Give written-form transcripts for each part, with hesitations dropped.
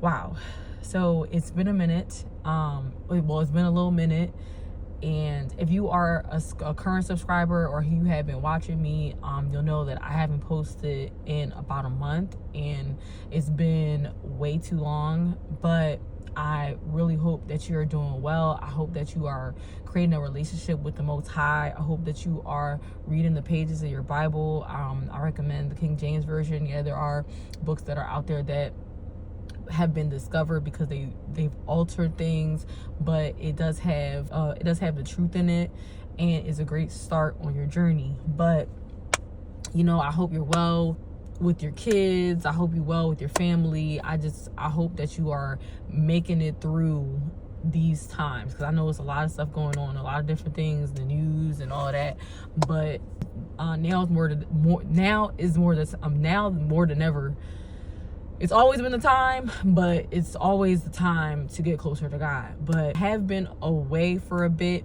Wow. So it's been a minute. It's been a little minute. And if you are a current subscriber or you have been watching me, you'll know that I haven't posted in about a month, and it's been way too long. But I really hope that you're doing well. I hope that you are creating a relationship with the Most High. I hope that you are reading the pages of your Bible. I recommend the King James Version. Yeah, there are books that are out there that have been discovered because they've altered things, but it does have the truth in it, and it's a great start on your journey. But I hope you're well with your kids. I hope you're well with your family. I hope that you are making it through these times, because I know it's a lot of stuff going on, a lot of different things, the news and all that. But now more than ever. It's always been the time, but it's always the time to get closer to God. But I have been away for a bit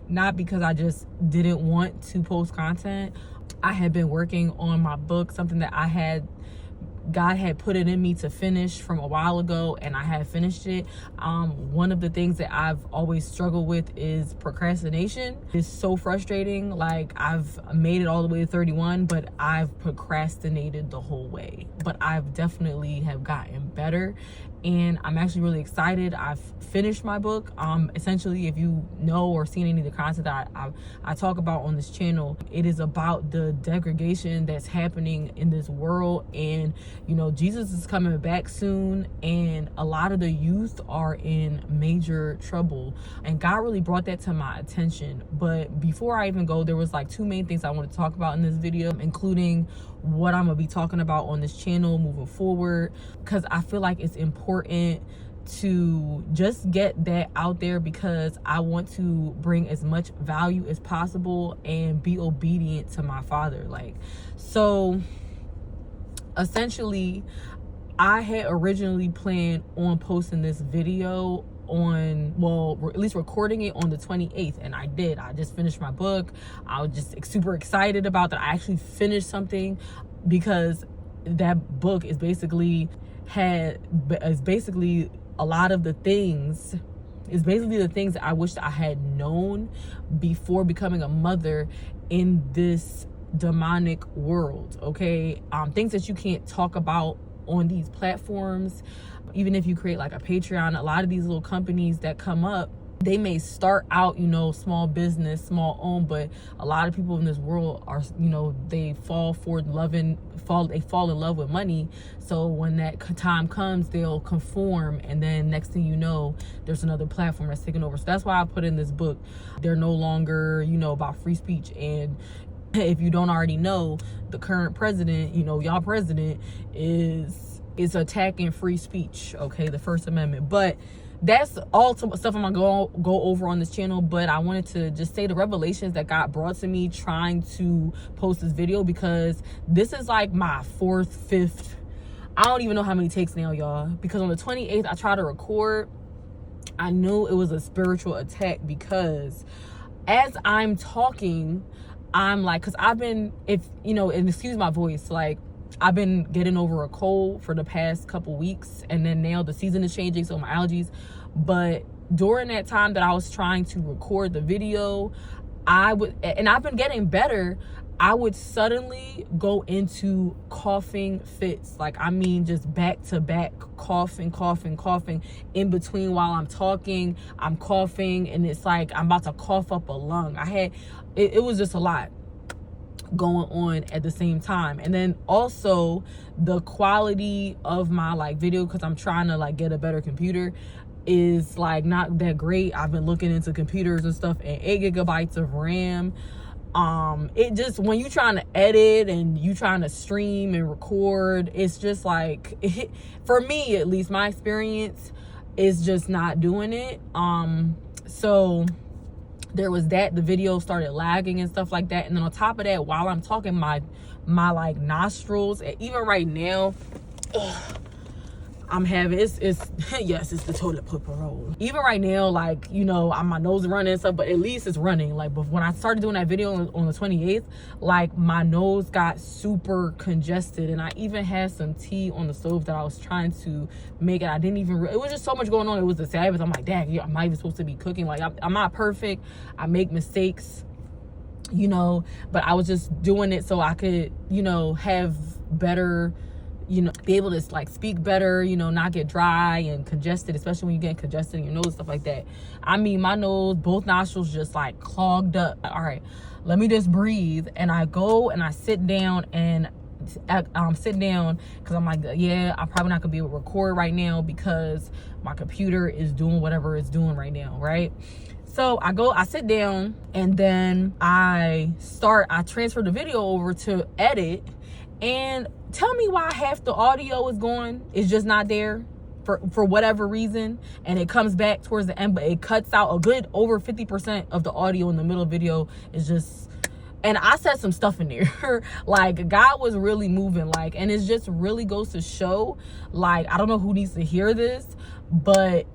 not because I just didn't want to post content. I had been working on my book, something that God had put it in me to finish from a while ago, and I had finished it. One of the things that I've always struggled with is procrastination. It's so frustrating. Like, I've made it all the way to 31, but I've procrastinated the whole way. But I've definitely have gotten better, and I'm actually really excited. I've finished my book. Essentially, if you know or seen any of the content that I talk about on this channel, it is about the degradation that's happening in this world. And Jesus is coming back soon, and a lot of the youth are in major trouble, and God really brought that to my attention. But before I even go, there was like two main things I want to talk about in this video, including what I'm gonna be talking about on this channel moving forward, because I feel like it's important to just get that out there, because I want to bring as much value as possible and be obedient to my Father. So essentially, I had originally planned on posting this video at least recording it on the 28th, and I did. I just finished my book. I was just super excited about that. I actually finished something, because that book is basically a lot of the things. It's basically the things that I wished I had known before becoming a mother in this demonic world. Okay, things that you can't talk about on these platforms. Even if you create like a Patreon, a lot of these little companies that come up, they may start out, small business, small owned, but a lot of people in this world are, they fall in love with money. So when that time comes, they'll conform, and then next thing you know, there's another platform that's taking over. So that's why I put in this book. They're no longer, about free speech. And if you don't already know, the current president, y'all president is attacking free speech, okay, the First Amendment. But that's all stuff I'm gonna go over on this channel. But I wanted to just say the revelations that God brought to me trying to post this video, because this is like my fifth, I don't even know how many takes now, y'all, because on the 28th I tried to record. I knew it was a spiritual attack, because as I'm talking, I'm like, because I've been, and excuse my voice, like, I've been getting over a cold for the past couple weeks, and then now the season is changing, so my allergies. But during that time that I was trying to record the video, I've been getting better, I would suddenly go into coughing fits. Like, I mean, just back to back coughing in between. While I'm talking, I'm coughing, and it's like I'm about to cough up a lung. It was just a lot going on at the same time. And then also the quality of my video, because I'm trying to get a better computer, is not that great. I've been looking into computers and stuff, and 8 gigabytes of RAM. It just, when you trying to edit and you trying to stream and record, it's just for me at least, my experience is just not doing it. So there was that. The video started lagging and stuff like that. And then on top of that, while I'm talking, my nostrils, and even right now, I'm having it's yes, it's the toilet paper roll. Even right now, like, you know, my nose is running and stuff, but at least it's running. Like, but when I started doing that video on the 28th, like, my nose got super congested, and I even had some tea on the stove that I was trying to make, and I didn't even it was just so much going on. It was the Sabbath. I'm like, dang, I'm not even supposed to be cooking. Like, I'm not perfect. I make mistakes, you know, but I was just doing it so I could, you know, have better, you know, be able to like speak better, you know, not get dry and congested, especially when you get congested in your nose, stuff like that. I mean, my nose, both nostrils just like clogged up. All right, let me just breathe. And I go and I sit down, and sit down because I'm like, yeah, I'm probably not gonna be able to record right now because my computer is doing whatever it's doing right now, right? So I sit down, and then I transfer the video over to edit, and tell me why half the audio is gone. It's just not there for whatever reason, and it comes back towards the end, but it cuts out a good over 50% of the audio in the middle of the video. Is just, and I said some stuff in there. Like, God was really moving, like, and it just really goes to show, like, I don't know who needs to hear this, but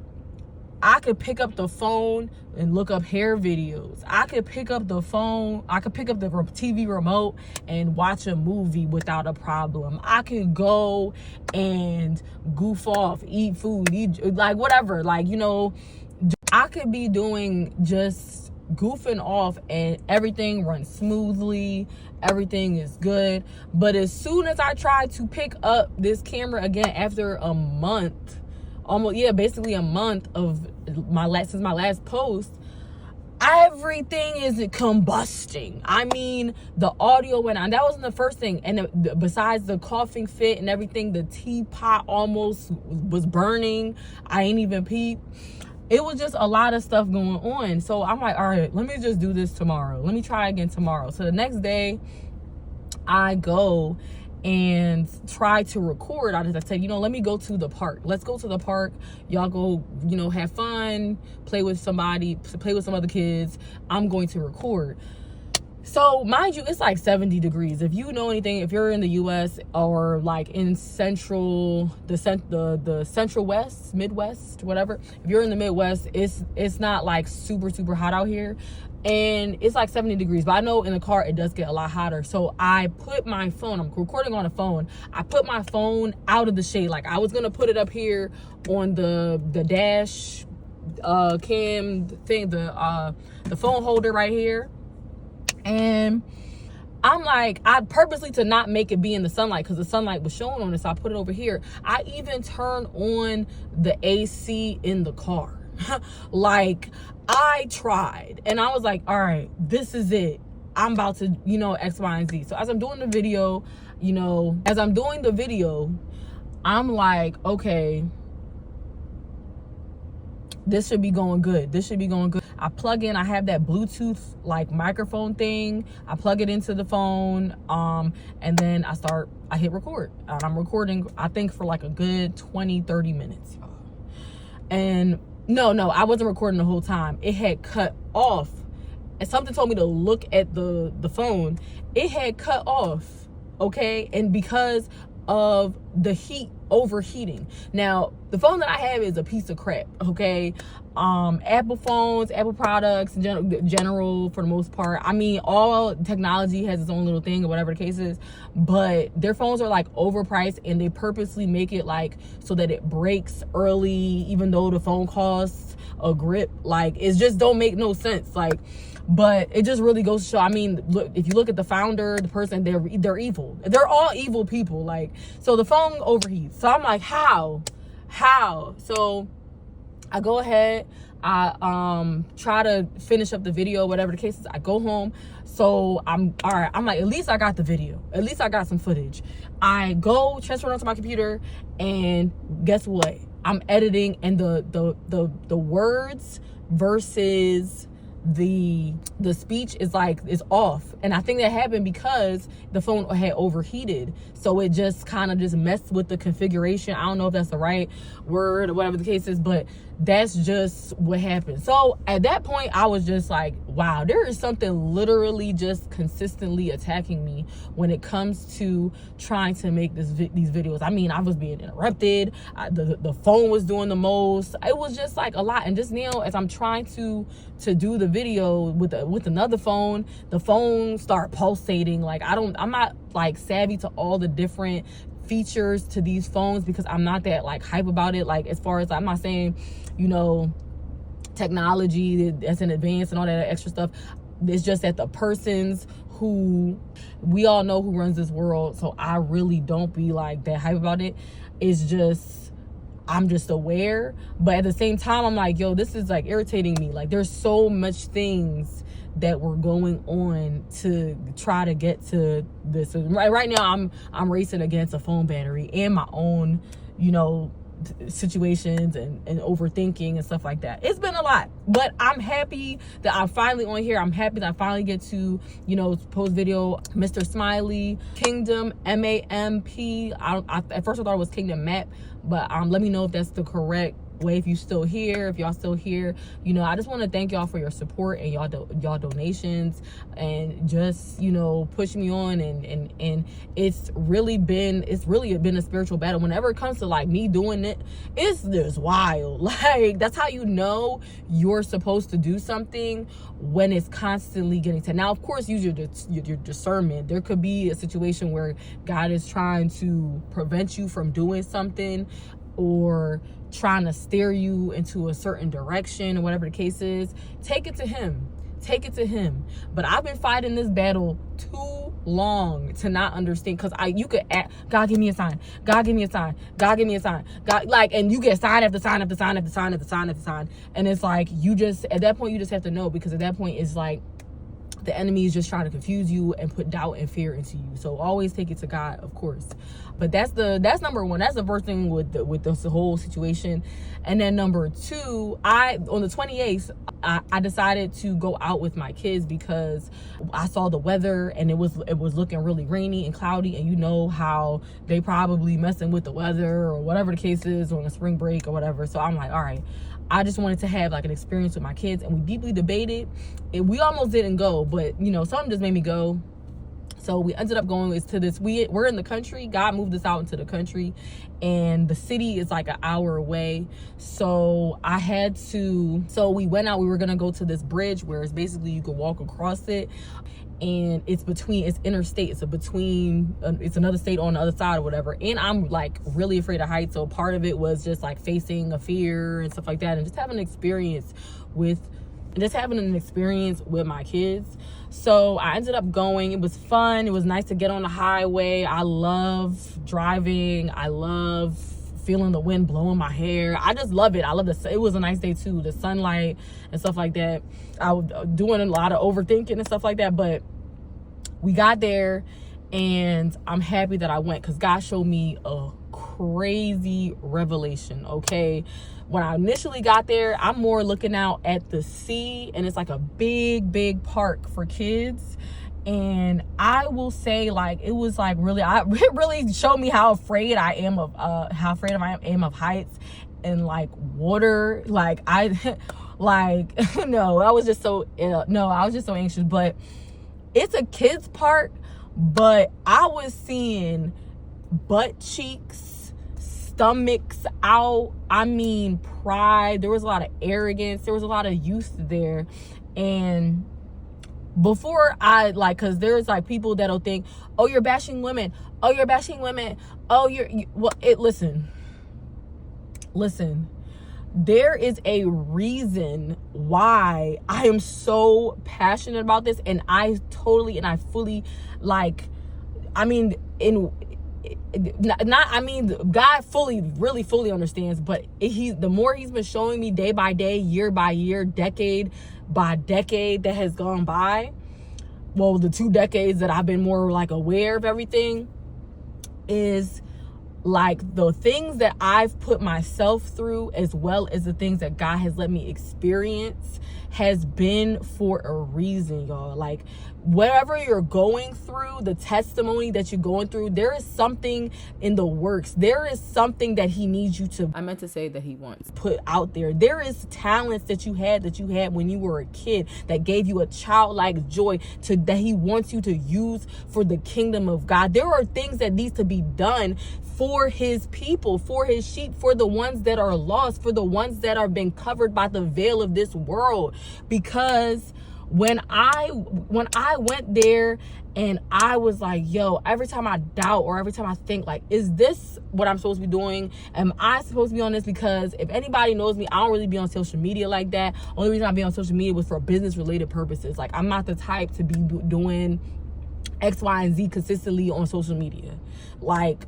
I could pick up the phone and look up hair videos. I could pick up the phone. I could pick up the TV remote and watch a movie without a problem. I could go and goof off, eat food, like whatever. Like, you know, I could be doing just goofing off and everything runs smoothly. Everything is good. But as soon as I try to pick up this camera again after a month, basically a month of since my last post, everything is combusting. I mean, the audio went on. That wasn't the first thing. And besides the coughing fit and everything, the teapot almost was burning. I ain't even peep. It was just a lot of stuff going on. So I'm like, all right, let me just do this tomorrow. Let me try again tomorrow. So the next day, I go and try to record. I said, you know, let me go to the park. Let's go to the park. Y'all go, you know, have fun, play with somebody, play with some other kids. I'm going to record. So mind you, it's like 70 degrees. If you know anything, if you're in the US or like in the central west, Midwest, whatever, if you're in the Midwest, it's not like super hot out here. And it's like 70 degrees, but I know in the car it does get a lot hotter. So I put my phone, I'm recording on a phone, I put my phone out of the shade. Like, I was gonna put it up here on the dash cam thing, the phone holder right here. And I'm like, I purposely, to not make it be in the sunlight, because the sunlight was showing on it, so I put it over here. I even turned on the AC in the car. Like, I tried, and I was like, all right, this is it. I'm about to, you know, X, Y, and Z. So as I'm doing the video, you know, I'm like, okay, this should be going good. I plug in, I have that Bluetooth like microphone thing. I plug it into the phone, and then I hit record. And I'm recording, I think, for like a good 20-30 minutes. And no, I wasn't recording the whole time. It had cut off. And something told me to look at the phone. It had cut off, okay? And because of the heat overheating. Now, the phone that I have is a piece of crap, okay? Apple phones, Apple products, general for the most part. I mean, all technology has its own little thing or whatever the case is, but their phones are like overpriced, and they purposely make it like so that it breaks early, even though the phone costs a grip. Like, it just don't make no sense. Like, but it just really goes to show, I mean, look, if you look at the founder, the person, they're evil. They're all evil people. Like, so the phone overheats. So I'm like, how? So I go ahead, I try to finish up the video, whatever the case is. I go home. So I'm all right. I'm like, at least I got the video. At least I got some footage. I go transfer it onto my computer, and guess what? I'm editing, and the words versus the speech is off. And I think that happened because the phone had overheated, so it just kind of just messed with the configuration. I don't know if that's the right word or whatever the case is, but that's just what happened. So at that point, I was just like, wow, there is something literally just consistently attacking me when it comes to trying to make these videos. I mean, I was being interrupted. The phone was doing the most. It was just like a lot. And just now, as I'm trying to do the video with another phone, the phone start pulsating. Like I'm not like savvy to all the different features to these phones, because I'm not that like hype about it. Like, as far as, I'm not saying, you know, technology that's in advance and all that extra stuff. It's just that the persons who we all know who runs this world, so I really don't be like that hype about it. It's just, I'm just aware, but at the same time, I'm like, yo, this is like irritating me. Like, there's so much things that were going on to try to get to this. Right now, I'm racing against a phone battery and my own, you know, situations and overthinking and stuff like that. It's been a lot, but I'm happy that I'm finally on here. I'm happy that I finally get to, you know, post video. Mr. Smiley Kingdom, MAMP. At first I thought it was Kingdom Map, but let me know if that's the correct way, if you still here, if y'all still here. You know, I just want to thank y'all for your support and y'all donations, and just, you know, push me on, and it's really been a spiritual battle. Whenever it comes to like me doing it, it's just wild. Like, that's how you know you're supposed to do something, when it's constantly getting to. Now, of course, use your discernment. There could be a situation where God is trying to prevent you from doing something, or trying to steer you into a certain direction, or whatever the case is. Take it to him. But I've been fighting this battle too long to not understand, because you could ask, God, give me a sign. God, give me a sign. God, give me a sign. God, like, and you get sign after sign after sign after sign after sign after sign. And it's like, you just, at that point, you just have to know, because at that point, it's like, the enemy is just trying to confuse you and put doubt and fear into you. So always take it to God, of course. But that's number one. That's the first thing with this whole situation. And then number two, on the 28th, I decided to go out with my kids, because I saw the weather and it was looking really rainy and cloudy, and you know how they probably messing with the weather or whatever the case is on a spring break or whatever. So I'm like, all right, I just wanted to have like an experience with my kids, and we deeply debated. We almost didn't go, but you know, something just made me go. So we ended up going to this. We're in the country. God moved us out into the country, and the city is like an hour away. So we went out. We were gonna go to this bridge where it's basically you can walk across it, and it's interstate. It's another state on the other side or whatever. And I'm like really afraid of heights, so part of it was just like facing a fear and stuff like that, and just having an experience with my kids. So I ended up going. It was fun. It was nice to get on the highway. I love driving. I love feeling the wind blowing my hair. I just love it. I love this. It was a nice day too. The sunlight and stuff like that. I was doing a lot of overthinking and stuff like that, but we got there, and I'm happy that I went, because God showed me a crazy revelation. Okay, when I initially got there, I'm more looking out at the sea, and it's like a big park for kids. And I will say, like, it was like it really showed me how afraid I am of heights and like water. Like I was just so anxious. But it's a kids park, but I was seeing butt cheeks, stomachs out. I mean, pride. There was a lot of arrogance. There was a lot of youth there. And before because there's like people that'll think, oh, you're bashing women. Oh, you're bashing women. Oh, listen. There is a reason why I am so passionate about this, and I fully God fully understands, but the more he's been showing me day by day, year by year, decade by decade that has gone by, well, the 2 decades that I've been more like aware of everything, is like the things that I've put myself through, as well as the things that God has let me experience, has been for a reason, y'all. Like, whatever you're going through, the testimony that you're going through, there is something in the works. There is something that he needs you to, I meant to say that he wants, put out there. There is talents that you had when you were a kid that gave you a childlike joy that he wants you to use for the kingdom of God. There are things that needs to be done for his people, for his sheep, for the ones that are lost, for the ones that are been covered by the veil of this world. Because when I went there and I was like, yo, every time I doubt or every time I think, like, is this what I'm supposed to be doing? Am I supposed to be on this? Because if anybody knows me, I don't really be on social media like that. Only reason I be on social media was for business related purposes. Like, I'm not the type to be doing X, Y, and Z consistently on social media. Like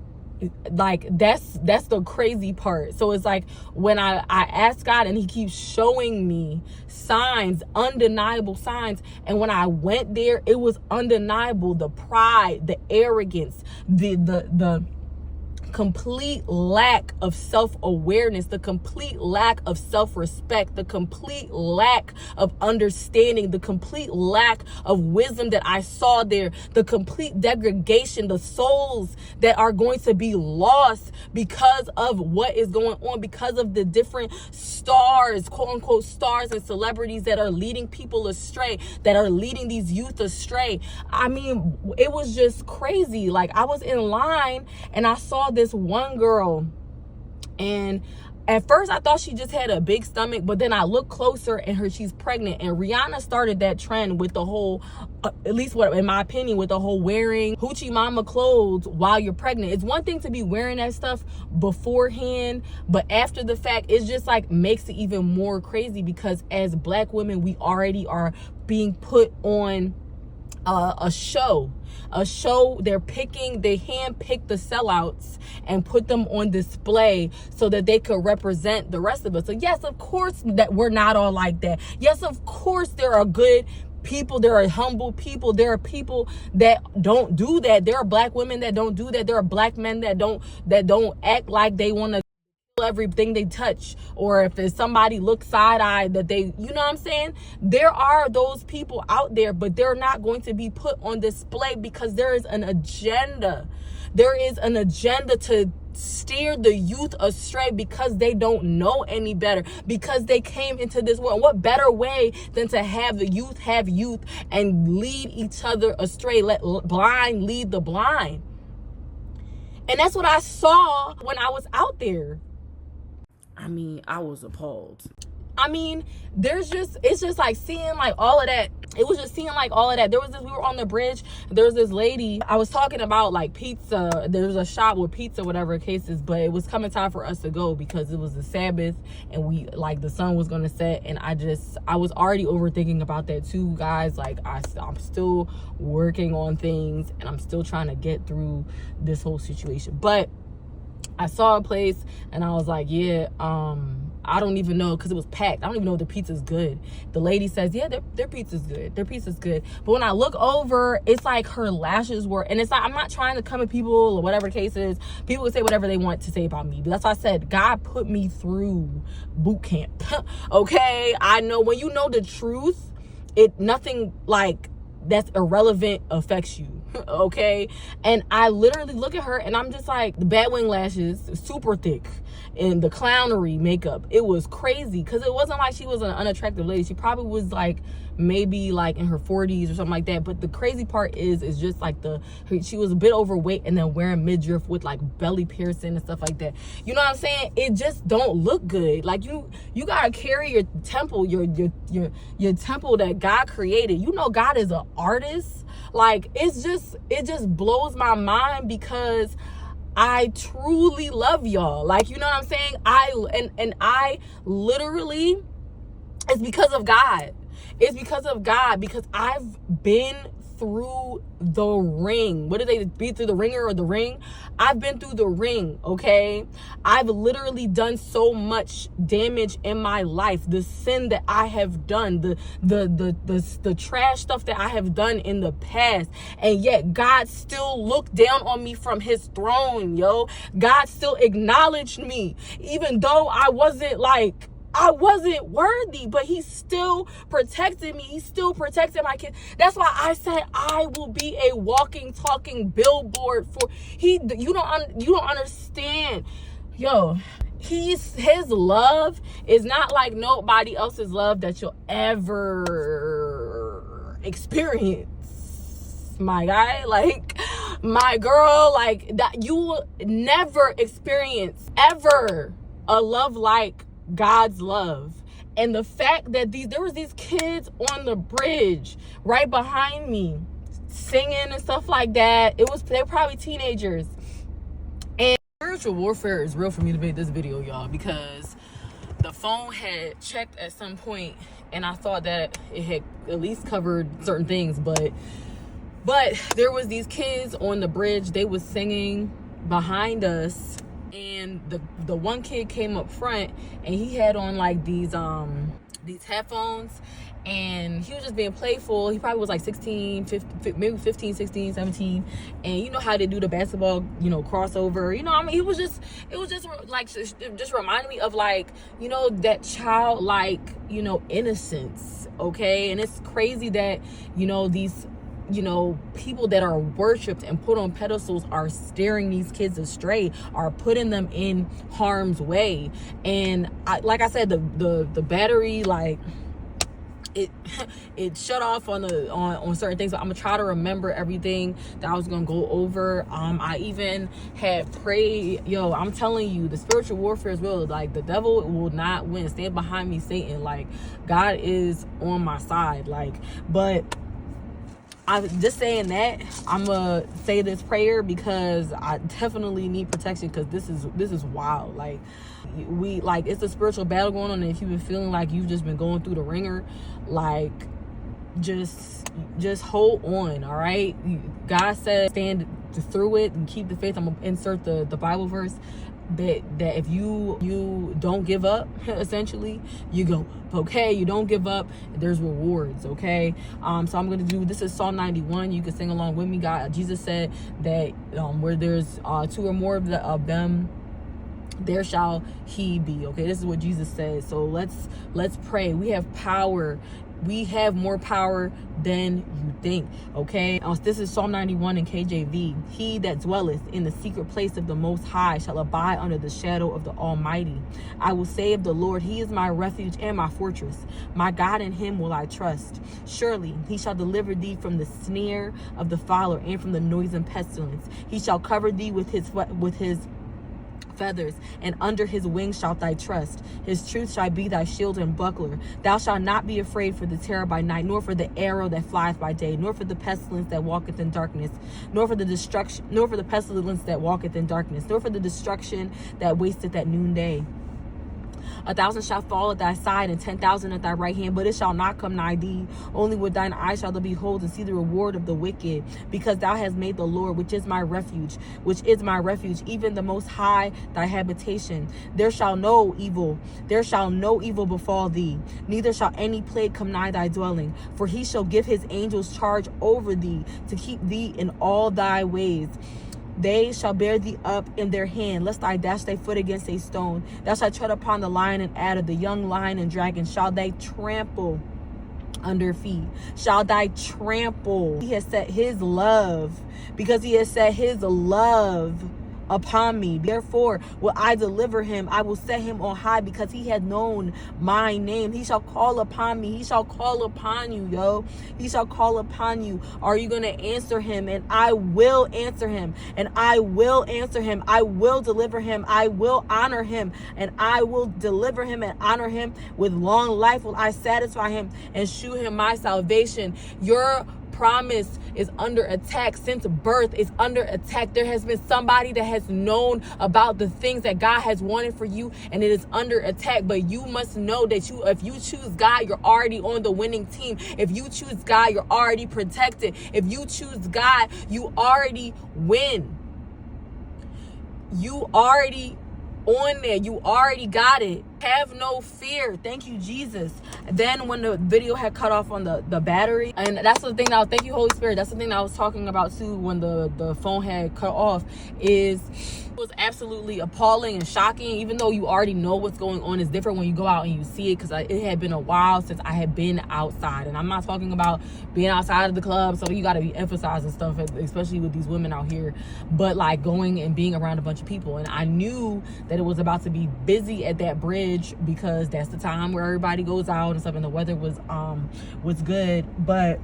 that's the crazy part. So it's like when I ask God and he keeps showing me signs, undeniable signs, and when I went there, it was undeniable. The pride, the arrogance, the complete lack of self-awareness, the complete lack of self-respect, the complete lack of understanding, the complete lack of wisdom that I saw there, the complete degradation, the souls that are going to be lost because of what is going on, because of the different stars, quote unquote stars and celebrities that are leading people astray, that are leading these youth astray. I mean, it was just crazy. Like, I was in line and I saw this one girl, and at first I thought she just had a big stomach, but then I looked closer and she's pregnant. And Rihanna started that trend with the whole, at least what in my opinion, with the whole wearing hoochie mama clothes while you're pregnant. It's one thing to be wearing that stuff beforehand, but after the fact, it's just like makes it even more crazy, because as Black women, we already are being put on a show. They handpick the sellouts and put them on display so that they could represent the rest of us. So yes, of course that we're not all like that. Yes, of course there are good people, there are humble people, there are people that don't do that. There are Black women that don't do that. There are Black men that don't act like they want to everything they touch, or if it's somebody looks side-eyed that they, you know what I'm saying? There are those people out there, but they're not going to be put on display because there is an agenda. There is an agenda to steer the youth astray because they don't know any better, because they came into this world. What better way than to have the youth have youth and lead each other astray? Let blind lead the blind. And that's what I saw when I was out there. I mean, I was appalled. I mean, it's just like seeing like all of that. It was just seeing like all of that. We were on the bridge. There was this lady. I was talking about like pizza. There was a shop with pizza, whatever cases, but it was coming time for us to go because it was the Sabbath and we like the sun was going to set. And I was already overthinking about that too, guys. Like I'm still working on things and I'm still trying to get through this whole situation. But I saw a place and I was like, yeah, I don't even know, because it was packed. I don't even know if the pizza's good. The lady says, yeah, their pizza's good. Their pizza's good. But when I look over, it's like her lashes were, and it's like, I'm not trying to come at people or whatever the case is. People can say whatever they want to say about me. But that's why I said, God put me through boot camp. Okay? I know when you know the truth, nothing like that's irrelevant affects you. Okay? And I literally look at her and I'm just like, the bat wing lashes, super thick, and the clownery makeup, it was crazy, because it wasn't like she was an unattractive lady. She probably was like maybe like in her 40s or something like that. But the crazy part is just like she was a bit overweight and then wearing midriff with like belly piercing and stuff like that. You know what I'm saying? It just don't look good. Like you gotta carry your temple, your temple that God created. You know, God is an artist. Like it just blows my mind, because I truly love y'all. Like, you know what I'm saying? I literally, it's because of God. It's because of God, because I've been through the ring. What did they be through the ringer or the ring? I've been through the ring, okay? I've literally done so much damage in my life. The sin that I have done, the trash stuff that I have done in the past, and yet God still looked down on me from his throne, yo. God still acknowledged me, even though I wasn't like, I wasn't worthy, but he still protected me. He still protected my kids. That's why I said I will be a walking, talking billboard for he. You don't understand, yo. His love is not like nobody else's love that you'll ever experience, my guy. Like, my girl, like that. You will never experience ever a love like God's love. And the fact that there was these kids on the bridge right behind me singing and stuff like that. They were probably teenagers. And spiritual warfare is real for me to make this video, y'all, because the phone had checked at some point and I thought that it had at least covered certain things, but there was these kids on the bridge. They was singing behind us, and the one kid came up front and he had on like these headphones, and he was just being playful. He probably was like 16, 15, maybe 15, 16, 17. And you know how they do the basketball, crossover. It was just like, just reminded me of, like, that childlike, innocence. Okay. And it's crazy that, these, people that are worshipped and put on pedestals are steering these kids astray, are putting them in harm's way. And like I said, the battery, like, it shut off on certain things, but I'm gonna try to remember everything that I was gonna go over. I even had prayed. Yo, I'm telling you, the spiritual warfare is real. Like, the devil will not win. Stand behind me, Satan. Like, God is on my side. Like, but I'm just saying that I'm gonna say this prayer because I definitely need protection, because this is wild. Like, it's a spiritual battle going on, and if you've been feeling like you've just been going through the ringer, like, just hold on. All right, God said stand through it and keep the faith. I'm gonna insert the Bible verse that if you don't give up, essentially, you go up. Okay, you don't give up, there's rewards. Okay, so I'm gonna do, this is Psalm 91. You can sing along with me. Jesus said that where there's two or more of them, there shall he be. Okay, this is what Jesus says. So let's pray. We have power. We have more power than you think. Okay, this is Psalm 91 in KJV. He that dwelleth in the secret place of the Most High shall abide under the shadow of the Almighty. I will say of the Lord, he is my refuge and my fortress. My God, in him will I trust. Surely he shall deliver thee from the snare of the fowler and from the noisome pestilence. He shall cover thee with his feathers, and under his wings shalt thou trust. His truth shall be thy shield and buckler. Thou shalt not be afraid for the terror by night, nor for the arrow that flieth by day, nor for the pestilence that walketh in darkness, nor for the pestilence that walketh in darkness, nor for the destruction that wasteth at noonday. 1,000 shall fall at thy side, and 10,000 at thy right hand, but it shall not come nigh thee. Only with thine eyes shalt thou behold and see the reward of the wicked, because thou hast made the Lord, which is my refuge, even the Most High, thy habitation. There shall no evil befall thee, neither shall any plague come nigh thy dwelling. For he shall give his angels charge over thee, to keep thee in all thy ways. They shall bear thee up in their hand, lest I dash thy foot against a stone. Thou shalt tread upon the lion and adder, the young lion and dragon shall they trample under feet. Shall thy trample. He has set his love, because he has set his love upon me. Therefore will I deliver him. I will set him on high, because he has known my name. He shall call upon me. He shall call upon you, yo. He shall call upon you. Are you going to answer him? And I will answer him. And I will answer him. I will deliver him. I will honor him. And I will deliver him and honor him. With long life will I satisfy him and shew him my salvation. Your promise is under attack. Since birth is under attack. There has been somebody that has known about the things that God has wanted for you, and it is under attack. But you must know that if you choose God, you're already on the winning team. If you choose God, you're already protected. If you choose God, you already win. You already on there. You already got it. Have no fear. Thank you, Jesus. Then when the video had cut off on the battery, and that's the thing that thank you, Holy Spirit. That's the thing that I was talking about too when the phone had cut off, is it was absolutely appalling and shocking. Even though you already know what's going on, it's different when you go out and you see it, because it had been a while since I had been outside. And I'm not talking about being outside of the club, so you got to be emphasizing stuff, especially with these women out here, but like going and being around a bunch of people. And I knew that it was about to be busy at that bridge, because that's the time where everybody goes out and stuff, and the weather was good, but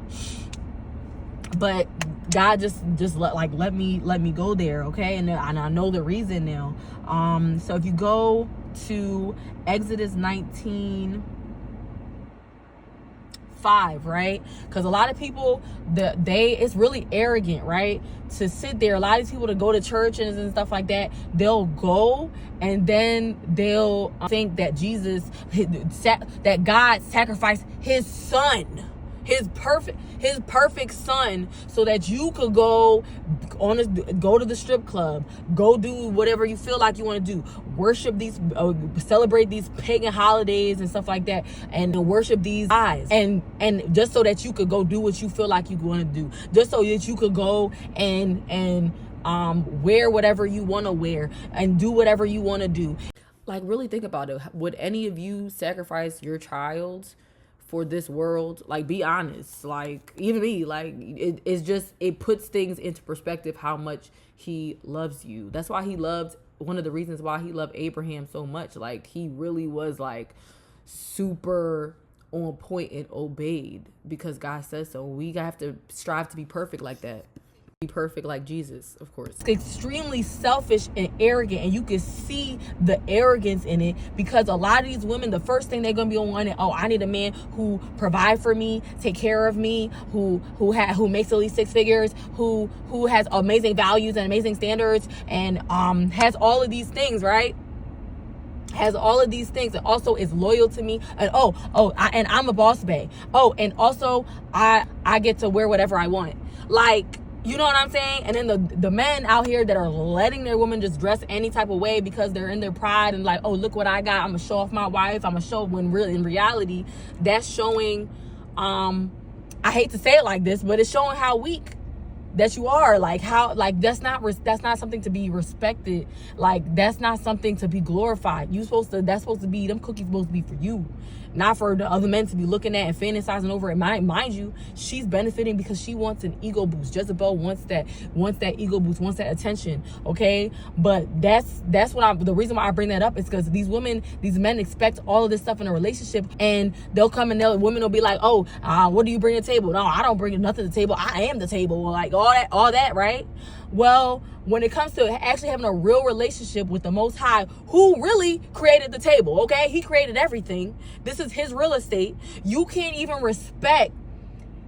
God just let me go there, okay? And I know the reason now. So if you go to Exodus 19:5, right? Because a lot of people, it's really arrogant, right, to sit there. A lot of these people to go to churches and stuff like that, they'll go and then they'll think that that God sacrificed his son, his perfect son, so that you could go to the strip club, go do whatever you feel like you want to do, worship these, celebrate these pagan holidays and stuff like that, and worship these guys, and just so that you could go do what you feel like you want to do, just so that you could go and wear whatever you want to wear and do whatever you want to do. Like, really think about it. Would any of you sacrifice your child for this world? Like, be honest. Like, even me, like, it puts things into perspective how much he loves you. That's why one of the reasons why he loved Abraham so much. Like, he really was like super on point and obeyed, because God says so. We have to strive to be perfect like that. Be perfect like Jesus, of course. It's extremely selfish and arrogant, and you can see the arrogance in it, because a lot of these women, the first thing they're gonna be wanting, I need a man who provide for me, take care of me, who makes at least 6 figures, who has amazing values and amazing standards, and has all of these things, right? Has all of these things, and also is loyal to me, and and I'm a boss babe. And also I get to wear whatever I want. Like, you know what I'm saying? And then the men out here that are letting their women just dress any type of way because they're in their pride and like, look what I got, I'm gonna show off my wife, I'm gonna show, when really in reality that's showing, I hate to say it like this, but it's showing how weak that you are. Like, how, like, that's not something to be respected. Like, that's not something to be glorified. Them cookies supposed to be for you, not for the other men to be looking at and fantasizing over it. Mind you, she's benefiting because she wants an ego boost. Jezebel wants that ego boost, wants that attention, okay? But that's the reason why I bring that up is because these men expect all of this stuff in a relationship, and they'll come and women will be like, what do you bring to the table? No, I don't bring nothing to the table. I am the table. Like, all that, right? Well, when it comes to actually having a real relationship with the Most High, who really created the table, okay? He created everything. This is his real estate. You can't even respect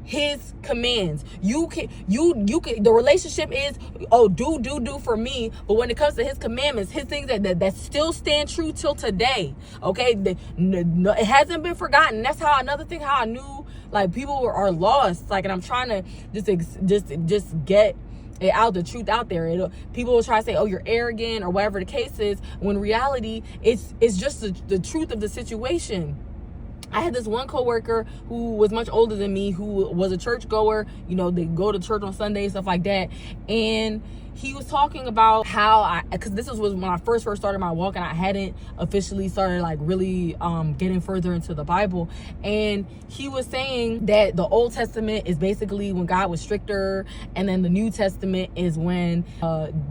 his commands. The relationship is, do for me. But when it comes to his commandments, his things that still stand true till today, okay? It hasn't been forgotten. That's how I knew, like, people are lost. Like, and I'm trying to just get it out, the truth out there. People will try to say, you're arrogant or whatever the case is, when in reality it's just the truth of the situation. I had this one coworker who was much older than me, who was a church goer. You know, they go to church on Sundays, stuff like that. And he was talking about how because this was when I first started my walk, and I hadn't officially started like really getting further into the Bible. And he was saying that the Old Testament is basically when God was stricter, and then the New Testament is when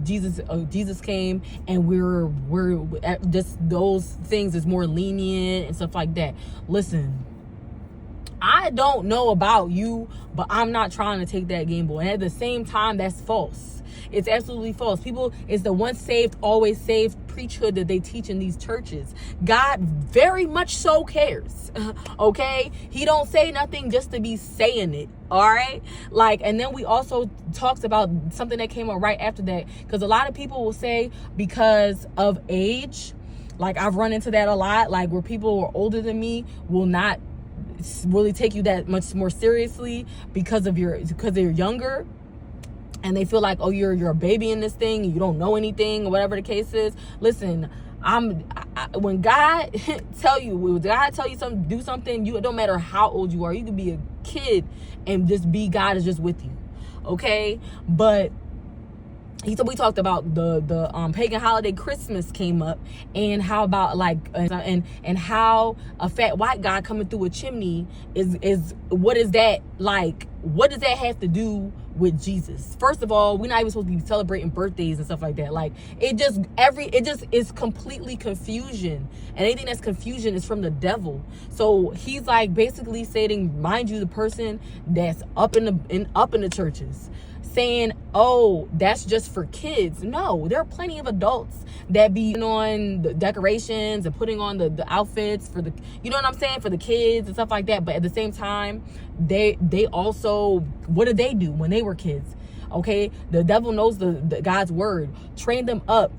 Jesus came, and we're just, those things is more lenient and stuff like that. Listen, I don't know about you, but I'm not trying to take that gamble. And at the same time, that's false. It's absolutely false. It's the once saved, always saved preachhood that they teach in these churches. God very much so cares, okay? He don't say nothing just to be saying it, all right? Like, and then we also talked about something that came up right after that, because a lot of people will say because of age, like I've run into that a lot, like where people who are older than me will not really take you that much more seriously because they're younger. And they feel like, you're a baby in this thing, and you don't know anything, or whatever the case is. Listen, When God tell you something, do something, it don't matter how old you are. You could be a kid and just be, God is just with you. Okay? But we talked about the pagan holiday Christmas came up, and how about like and how a fat white guy coming through a chimney is what is that like? What does that have to do with Jesus? First of all, we're not even supposed to be celebrating birthdays and stuff like that. Like it just is completely confusion, and anything that's confusion is from the devil. So he's like basically saying, mind you, the person that's up in the churches, saying, oh, that's just for kids. No, there are plenty of adults that be on the decorations and putting on the outfits for the, you know what I'm saying, for the kids and stuff like that. But at the same time, they also, what did they do when they were kids? Okay, the devil knows the God's word. Train them up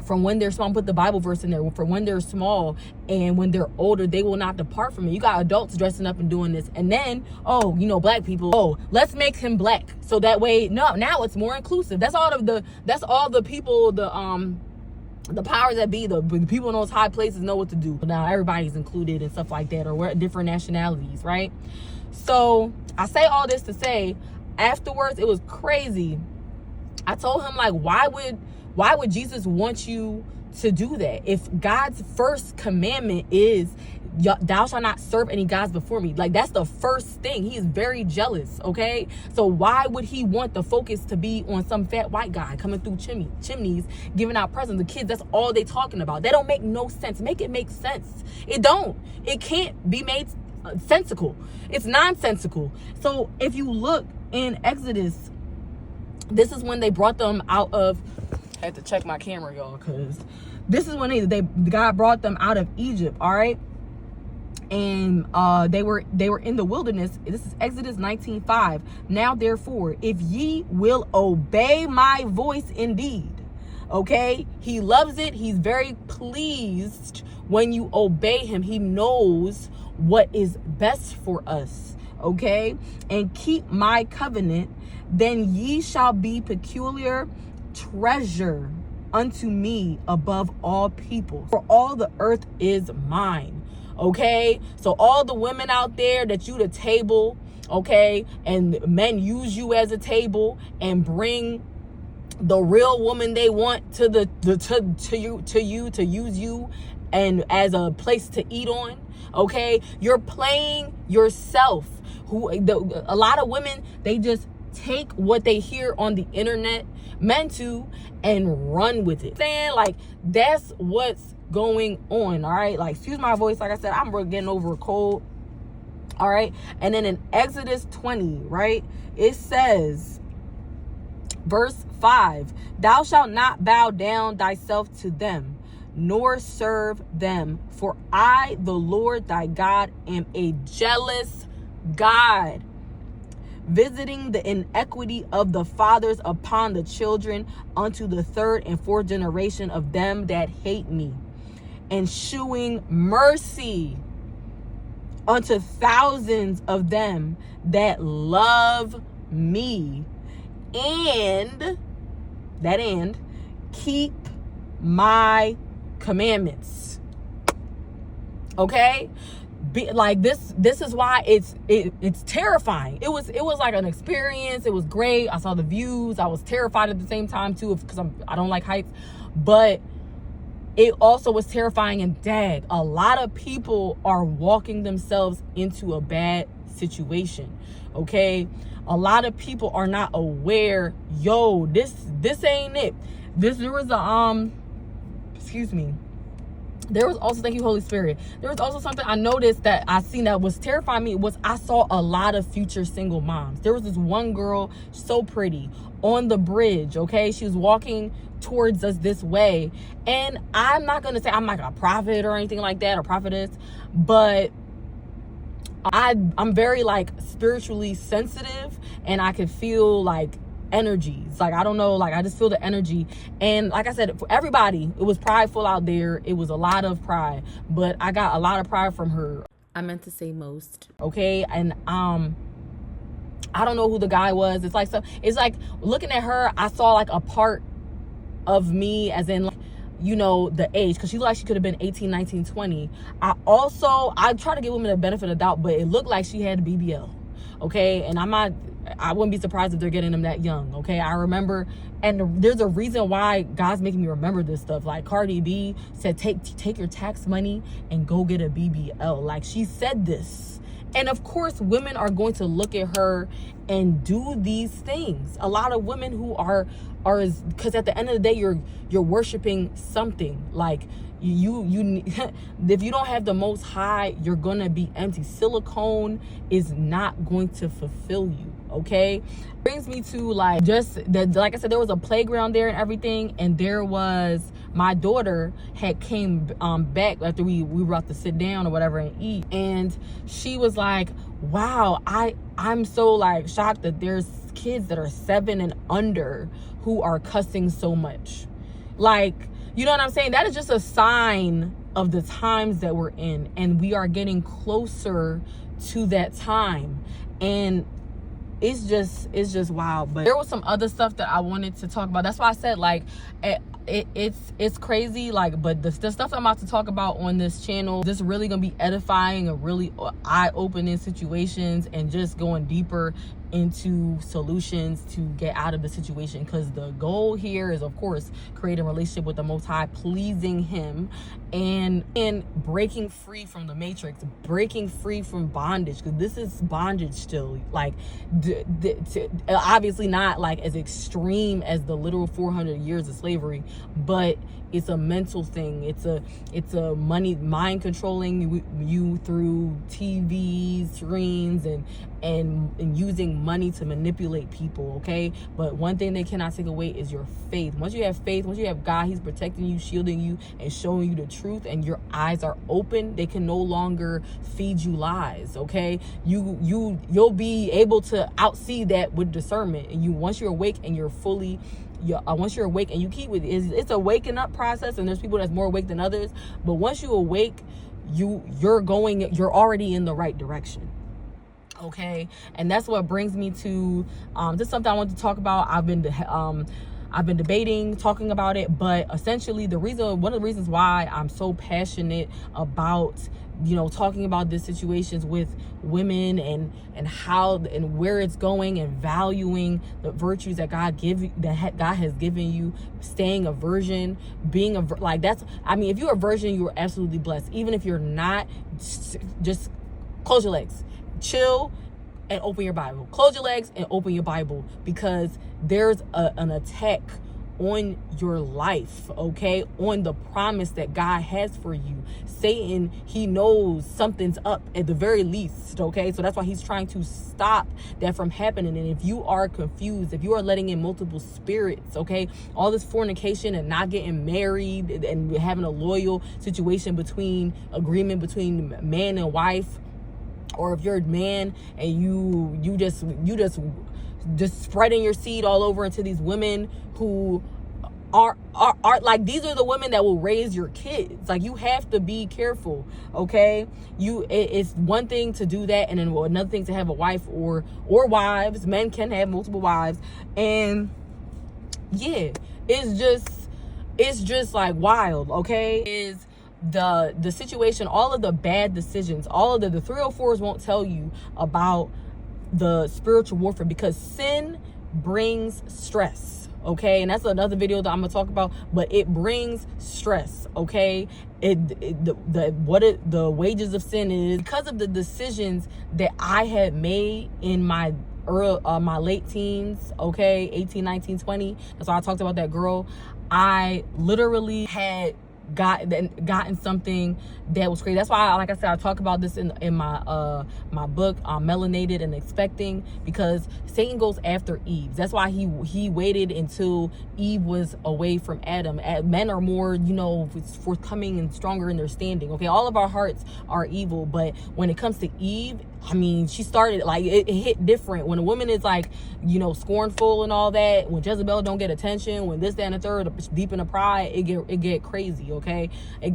from when they're small. Put the Bible verse in there. For when they're small, and when they're older, they will not depart from it. You got adults dressing up and doing this, and then black people, let's make him black so that way now it's more inclusive. That's all the people, the powers that be, the people in those high places know what to do. Now everybody's included and stuff like that, or we're different nationalities, right? So I say all this to say, afterwards it was crazy. I told him, like, why would Jesus want you to do that? If God's first commandment is, thou shalt not serve any gods before me. Like, that's the first thing. He is very jealous, okay? So why would he want the focus to be on some fat white guy coming through chimneys, giving out presents to kids? That's all they talking about. That don't make no sense. Make it make sense. It don't. It can't be made sensical. It's nonsensical. So if you look in Exodus, this is when they brought them out of, I had to check my camera, y'all, because this is when God brought them out of Egypt, all right? And they were in the wilderness. This is Exodus 19:5. Now therefore, if ye will obey my voice indeed, okay? He loves it. He's very pleased when you obey him. He knows what is best for us, okay? And keep my covenant, then ye shall be peculiar treasure unto me above all people, for all the earth is mine. Okay, so all the women out there that you the table, okay, and men use you as a table and bring the real woman they want to use you and as a place to eat on, okay? You're playing yourself. A lot of women, they just take what they hear on the internet, meant to, and run with it. Saying, like, that's what's going on, all right? Like, excuse my voice, like I said, I'm getting over a cold, all right? And then in Exodus 20, right, it says, verse 5, thou shalt not bow down thyself to them, nor serve them, for I, the Lord thy God, am a jealous God, visiting the iniquity of the fathers upon the children unto the third and fourth generation of them that hate me, and shewing mercy unto thousands of them that love me, and keep my commandments. Okay? Like this is why it's terrifying. It was like an experience. It was great. I saw the views. I was terrified at the same time too, because I don't like heights, but it also was terrifying. And dang, a lot of people are walking themselves into a bad situation. Okay, a lot of people are not aware. Yo, this ain't it. There was a excuse me. There was also, thank you, Holy Spirit. There was also something I noticed that I seen that was terrifying me, was I saw a lot of future single moms. There was this one girl, so pretty, on the bridge, okay? She was walking towards us this way. And I'm not going to say I'm like a prophet or anything like that, or prophetess, but I'm very like spiritually sensitive, and I can feel like energies. Like, I don't know, like I just feel the energy. And like I said, for everybody, it was prideful out there. It was a lot of pride, but I got a lot of pride from her. I meant to say most. Okay. And I don't know who the guy was. It's like looking at her, I saw like a part of me, as in like, you know, the age, because she looked like she could have been 18, 19, 20. I try to give women the benefit of the doubt, but it looked like she had a BBL, okay? And I wouldn't be surprised if they're getting them that young, okay? I remember, and there's a reason why God's making me remember this stuff. Like Cardi B said, take your tax money and go get a BBL. Like, she said this. And of course, women are going to look at her and do these things. A lot of women who are because at the end of the day, you're worshiping something. Like you if you don't have the Most High, you're gonna be empty. Silicone is not going to fulfill you. Okay, brings me to like just that. Like I said, there was a playground there and everything, and there was my daughter had came back after we were about to sit down or whatever and eat, and she was like, "Wow, I'm so like shocked that there's kids that are 7 and under who are cussing so much." Like, you know what I'm saying? That is just a sign of the times that we're in, and we are getting closer to that time. And it's just wild. But there was some other stuff that I wanted to talk about. That's why I said, like, it's crazy, like, but the stuff I'm about to talk about on this channel, this really gonna be edifying and really eye-opening situations, and just going deeper into solutions to get out of the situation, because the goal here is, of course, creating a relationship with the Most High, pleasing Him, and breaking free from the matrix, breaking free from bondage, because this is bondage still. Like, obviously not like as extreme as the literal 400 years of slavery, but it's a mental thing. It's a mind controlling you through TVs, screens, and using money to manipulate people, okay? But one thing they cannot take away is your faith. Once you have faith, once you have God, He's protecting you, shielding you, and showing you the truth, and your eyes are open, they can no longer feed you lies, okay? You'll be able to outsee that with discernment. And once you're awake and you're fully once you're awake and you keep with it, it's a waking up process, and there's people that's more awake than others, but once you awake, you're already in the right direction, okay? And that's what brings me to just something I want to talk about. I've been debating talking about it, but essentially one of the reasons why I'm so passionate about, you know, talking about these situations with women and how and where it's going, and valuing the virtues that God has given you, staying a virgin, being like, that's, I mean, if you're a virgin, you're absolutely blessed. Even if you're not, just close your legs, chill, and open your Bible. Close your legs and open your Bible, because there's an attack on your life, okay? On the promise that God has for you. Satan, he knows something's up at the very least, okay? So that's why he's trying to stop that from happening. And if you are confused, if you are letting in multiple spirits, okay, all this fornication and not getting married and having a loyal situation agreement between man and wife, or if you're a man and you just spreading your seed all over into these women who are like, these are the women that will raise your kids. Like, you have to be careful, okay? It's one thing to do that, and then another thing to have a wife or wives. Men can have multiple wives, and yeah, it's just like wild, okay? Is the situation, all of the bad decisions, all of the 304s won't tell you about the spiritual warfare, because sin brings stress, okay? And that's another video that I'm gonna talk about, but it brings stress, okay? The wages of sin is because of the decisions that I had made in my late teens, okay, 18, 19, 20. That's why I talked about that girl. I literally had gotten something that was crazy. That's why, like I said, I talk about this in my my book, Melanated and Expecting, because Satan goes after Eve. That's why he waited until Eve was away from Adam. Men are more, you know, forthcoming and stronger in their standing, okay? All of our hearts are evil, but when it comes to Eve, I mean, she started, like, it hit different. When a woman is, like, you know, scornful and all that, when Jezebel don't get attention, when this, that, and the third, deep in the pride, it get crazy, okay? It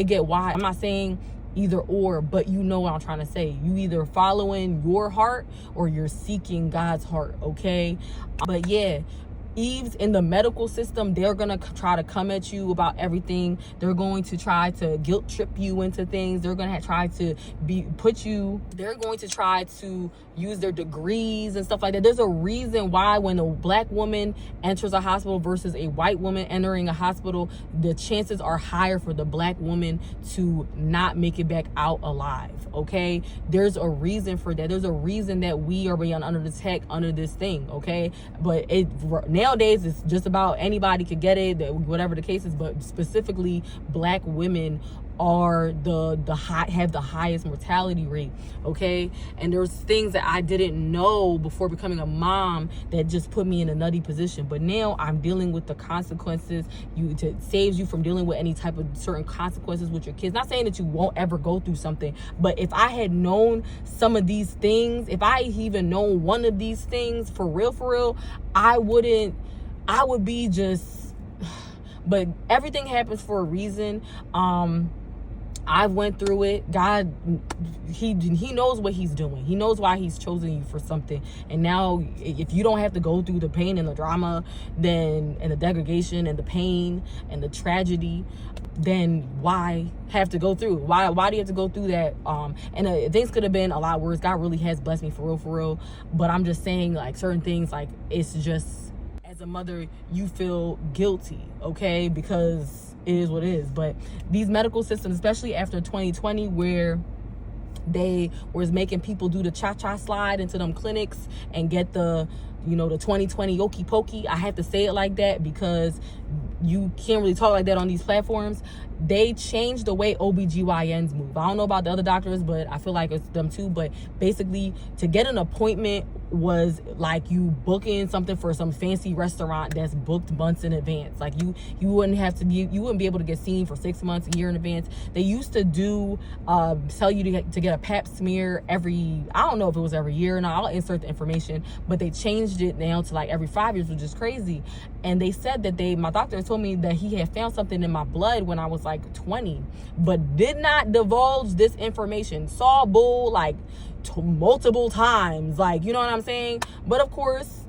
get wild. I'm not saying either or, but you know what I'm trying to say. You either following your heart or you're seeking God's heart, okay? But yeah, Eves in the medical system, they're gonna try to come at you about everything. They're going to try to guilt trip you into things. They're gonna try to they're going to try to use their degrees and stuff like that. There's a reason why when a black woman enters a hospital versus a white woman entering a hospital, the chances are higher for the black woman to not make it back out alive. Okay, there's a reason for that. There's a reason that we are being under attack under this thing. Okay, but nowadays it's just about anybody could get it, whatever the case is. But specifically, black women are have the highest mortality rate. Okay, and there's things that I didn't know before becoming a mom that just put me in a nutty position, but now I'm dealing with the consequences. It saves you from dealing with any type of certain consequences with your kids. Not saying that you won't ever go through something, but if I had known some of these things, if I even known one of these things for real, I would be just but everything happens for a reason. I went through it. God, he knows what he's doing. He knows why he's chosen you for something. And now if you don't have to go through the pain and the drama, then and the degradation and the pain and the tragedy, then why have to go through? Why do you have to go through that? Things could have been a lot worse. God really has blessed me for real. But I'm just saying, like, certain things, like, it's just, as a mother, you feel guilty, okay? Because it is what it is. But these medical systems, especially after 2020, where they was making people do the cha-cha slide into them clinics and get the 2020 yoki pokey. I have to say it like that because you can't really talk like that on these platforms. They changed the way OBGYNs move. I don't know about the other doctors, but I feel like it's them too. But basically, to get an appointment was like you booking something for some fancy restaurant that's booked months in advance. Like you wouldn't be able to get seen for 6 months, a year in advance. They used to tell you to get a pap smear every, I don't know if it was every year or not. I'll insert the information, but they changed it now to like every 5 years, which is crazy. And they said that my doctor told me that he had found something in my blood when I was like 20, but did not divulge this information. Saw bull like multiple times, like, you know what I'm saying? But of course,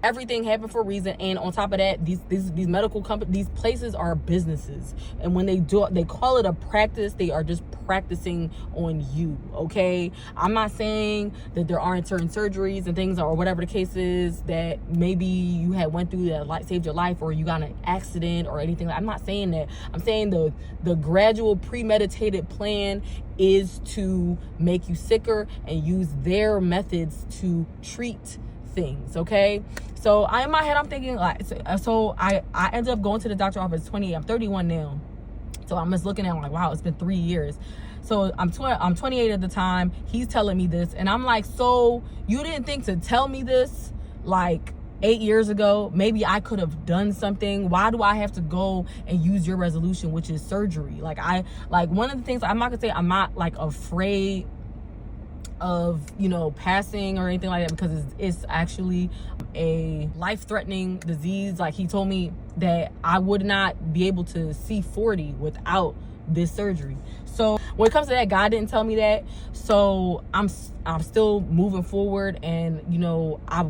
everything happened for a reason. And on top of that, these medical companies, these places are businesses, and when they call it a practice, they are just practicing on you. Okay, I'm not saying that there aren't certain surgeries and things or whatever the case is that maybe you had went through that saved your life, or you got in an accident or anything. I'm not saying that. I'm saying the gradual premeditated plan is to make you sicker and use their methods to treat things. Okay, so in my head I'm thinking like, so I ended up going to the doctor office 28. I'm 31 now, so I'm just looking at him like, wow, it's been 3 years. So I'm 28 at the time. He's telling me this, and I'm like, so you didn't think to tell me this like 8 years ago? Maybe I could have done something. Why do I have to go and use your resolution, which is surgery? Like, one of the things, I'm not gonna say I'm not like afraid of passing or anything like that, because it's actually a life-threatening disease. Like, he told me that I would not be able to see 40 without this surgery. So when it comes to that, God didn't tell me that. So I'm still moving forward, and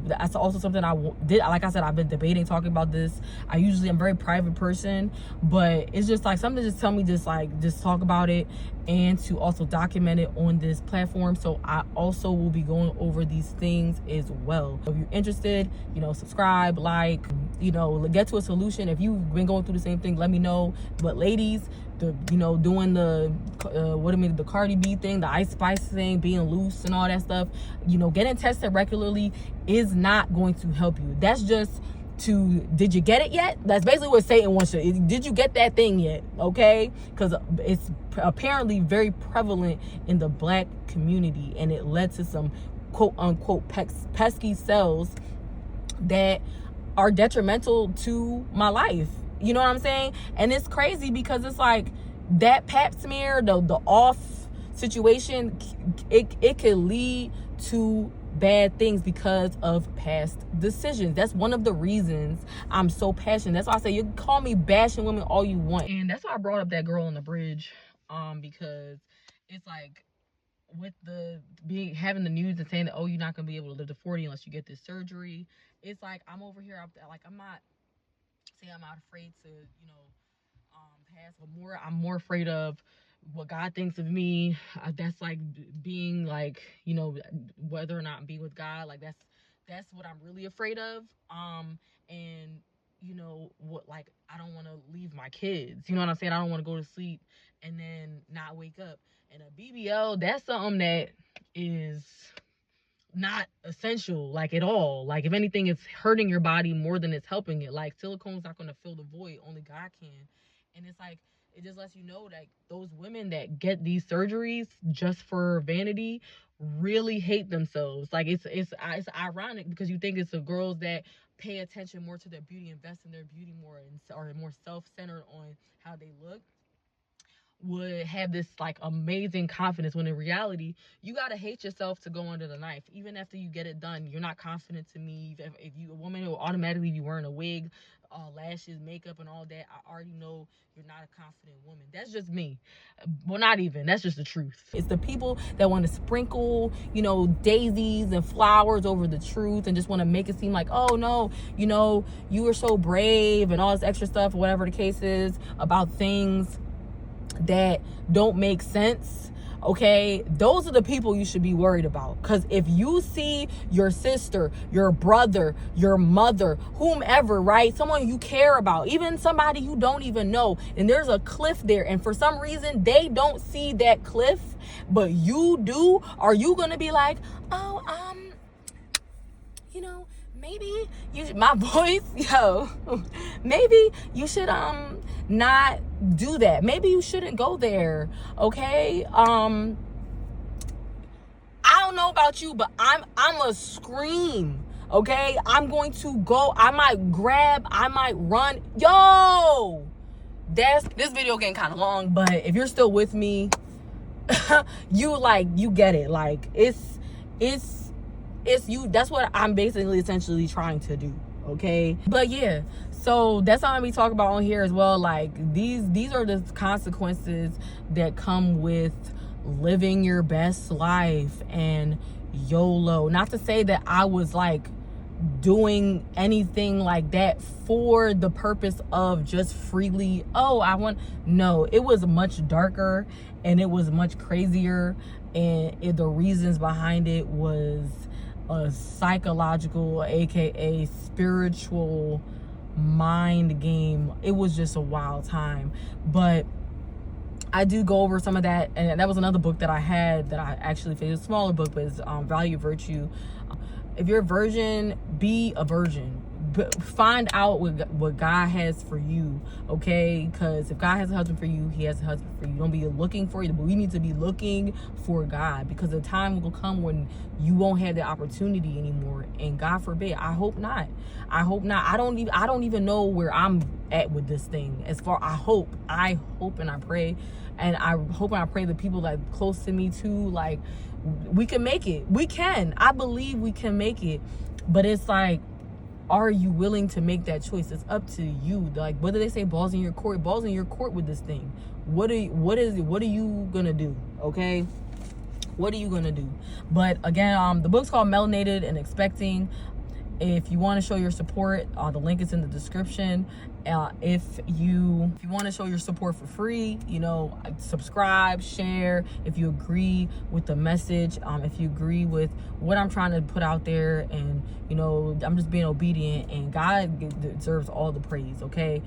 that's also something I did. Like I said, I've been debating talking about this. I'm a very private person, but it's just like something to just tell me, just talk about it, and to also document it on this platform. So I also will be going over these things as well. If you're interested, subscribe, like, get to a solution. If you've been going through the same thing, let me know. But ladies, doing the Cardi B thing, the Ice Spice thing, being loose and all that stuff, getting tested regularly is not going to help you. That's just did you get it yet? That's basically what Satan wants you. Did you get that thing yet? Okay, because it's apparently very prevalent in the black community, and it led to some quote unquote pesky cells that are detrimental to my life. You know what I'm saying? And it's crazy because it's like that pap smear, the off situation, it could lead to bad things because of past decisions. That's one of the reasons I'm so passionate. That's why I say you can call me bashing women all you want. And that's why I brought up that girl on the bridge, because it's like, with the having the news and saying that, oh, you're not gonna be able to live to 40 unless you get this surgery. It's like I'm over here, like I'm not saying I'm not afraid to, pass, but I'm more afraid of what God thinks of me. That's like being like, whether or not being with God, like that's what I'm really afraid of. And what, like, I don't want to leave my kids. You know what I'm saying? I don't want to go to sleep and then not wake up. And a BBL, that's something that is not essential, like, at all. Like, if anything, it's hurting your body more than it's helping it. Like, silicone's not going to fill the void, only God can. And it's like, it just lets you know that those women that get these surgeries just for vanity really hate themselves. Like, it's ironic, because you think it's the girls that pay attention more to their beauty, invest in their beauty more, and are more self-centered on how they look, would have this like amazing confidence, when in reality you gotta hate yourself to go under the knife. Even after you get it done, you're not confident to me. If you a woman who automatically be wearing a wig, lashes, makeup, and all that, I already know you're not a confident woman. That's just me. Well, not even, that's just the truth. It's the people that want to sprinkle, daisies and flowers over the truth, and just want to make it seem like, oh no, you were so brave and all this extra stuff, whatever the case is, about things that don't make sense. Okay, those are the people you should be worried about. Because if you see your sister, your brother, your mother, whomever, right, someone you care about, even somebody you don't even know, and there's a cliff there, and for some reason they don't see that cliff, but you do, are you gonna be like, oh, maybe you should, my voice, maybe you should not do that. Maybe you shouldn't go there. Okay. I don't know about you, but I'm a scream. Okay. I'm going to go. I might grab. I might run. Yo, this video getting kind of long, but if you're still with me, you get it. Like, it's you. That's what I'm basically essentially trying to do. Okay. But yeah, so that's all I'm gonna be talking about on here as well. Like, these are the consequences that come with living your best life and YOLO. Not to say that I was like doing anything like that for the purpose of just freely, no, it was much darker and it was much crazier, and the reasons behind it was a psychological, aka spiritual mind game. It was just a wild time. But I do go over some of that, and that was another book that I had that I actually finished, a smaller book, but it's Value of Virtue. If you're a virgin, be a virgin. Find out what God has for you, okay? Because if God has a husband for you, he has a husband for you. Don't be looking for you, but we need to be looking for God, because the time will come when you won't have the opportunity anymore. And God forbid, I hope not. I don't even know where I'm at with this thing. As far, I hope and I pray, and I hope and I pray the people that close to me too, like, we can make it. We can. I believe we can make it. But it's like, are you willing to make that choice? It's up to you. Like, whether they say balls in your court with this thing. What are you gonna do? Okay, what are you gonna do? But again, the book's called Melanated and Expecting. If you want to show your support, the link is in the description. If you want to show your support for free, subscribe, share. If you agree with the message, if you agree with what I'm trying to put out there, and I'm just being obedient, and God deserves all the praise. Okay,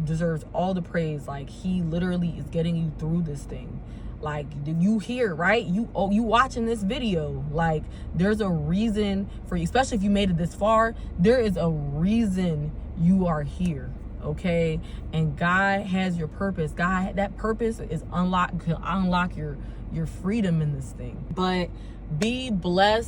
deserves all the praise. Like, he literally is getting you through this thing. Like, you hear, right? You watching this video, like, there's a reason for you, especially if you made it this far. There is a reason you are here, okay? And God has your purpose. God, that purpose is unlock your freedom in this thing. But be blessed.